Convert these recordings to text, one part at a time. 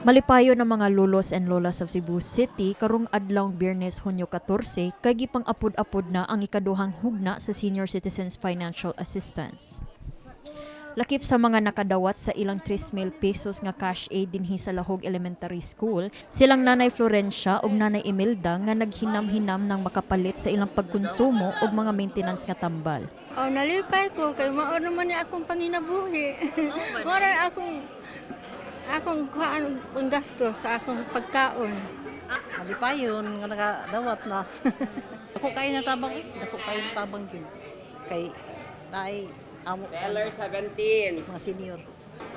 Malipayon ng mga lolos and lolas of Cebu City karong adlawng biyernes Hunyo 14 kay gipang-apod-apod na ang ikaduhang hugna sa Senior Citizens Financial Assistance. Lakip sa mga nakadawat sa ilang 3,000 pesos nga cash aid dinhi sa Lahog Elementary School, silang Nanay Florencia ug Nanay Imelda nga naghinam-hinam ng makapalit sa ilang pagkonsumo ug mga maintenance nga tambal. Nalipay ko kay mao naman ni akong panginabuhi. Mora akong kuhaan ang gasto sa akong pagkaon. Malipayon nga nakadawat na. Dako kayo na tabang, yun. Kay naay amo Teller 17. mga senior.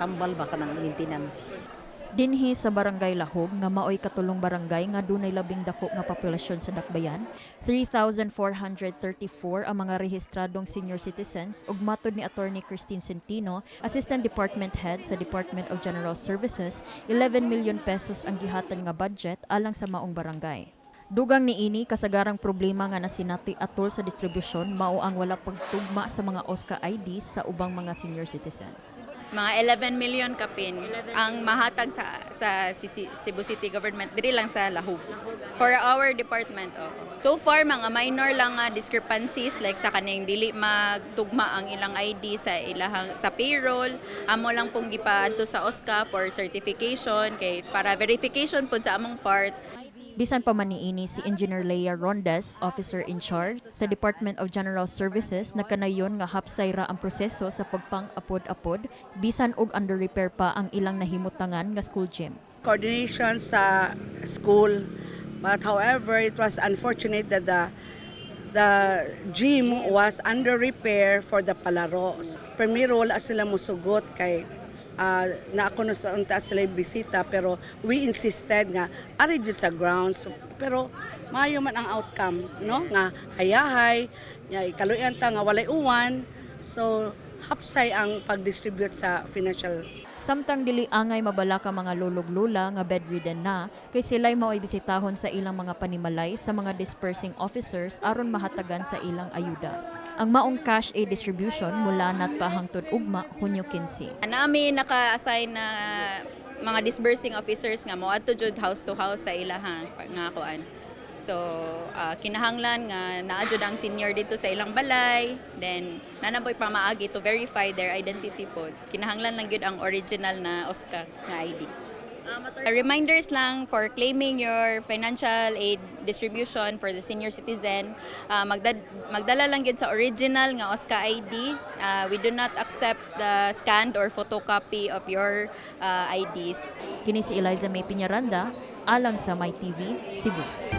Tambal ba ka ng maintenance? Dinhi sa barangay Lahog nga maoy katulong barangay nga dunay labing dako nga populasyon sa dakbayan, 3,434 ang mga rehistradong senior citizens ug matod ni Attorney Christine Centino, Assistant Department Head sa Department of General Services, 11 million pesos ang gihatan nga budget alang sa maong barangay. Dugang niini kasagarang problema nga nasinati atol sa distribusyon mao ang wala pagtugma sa mga OSCA ID sa ubang mga senior citizens. Mga 11 million kapin ang mahatag sa Cebu City government diri lang sa Lahog for our department. So far mga minor lang nga discrepancies like sa kaning dili magtugma ang ilang ID sa payroll, amo lang pong gipaadto sa OSCA for certification kay para verification pud sa among part. Bisan pa man niini si Engineer Leia Rondes, Officer in Charge sa Department of General Services, nagkanayon nga hapsay ra ang proseso sa pagpang-apod-apod bisan og under repair pa ang ilang nahimutangan nga school gym. Coordination sa school, but however it was unfortunate that the gym was under repair for the palaro. Primero wala sila musugot kay na ako na sila bisita pero we insisted nga ari jud sa grounds pero maayo man ang outcome no nga hayahay nya ikaluyan ta nga walay uwan so hapsay ang pag-distribute sa financial. Samtang dili angay mabala ka mga lulog-lula nga bedridden na kay sila'y mao'y bisitahon sa ilang mga panimalay sa mga dispersing officers aron mahatagan sa ilang ayuda. Ang maong cash aid distribution mula nat pa hangtod ugma Hunyo 15. Nami naka-assign na mga disbursing officers nga moadto jud house to house sa ilaha nga kuan. So kinahanglan nga naa jud ang senior dito sa ilang balay, then nanaboy pa maagi to verify their identity pod. Kinahanglan lang gyud ang original na OSCA nga ID. Reminders lang for claiming your financial aid distribution for the senior citizen. Magdala lang yun sa original nga OSCA ID. We do not accept the scanned or photocopy of your IDs. Kini si Elaiza Mae Peñaranda, alang sa My TV, Cebu.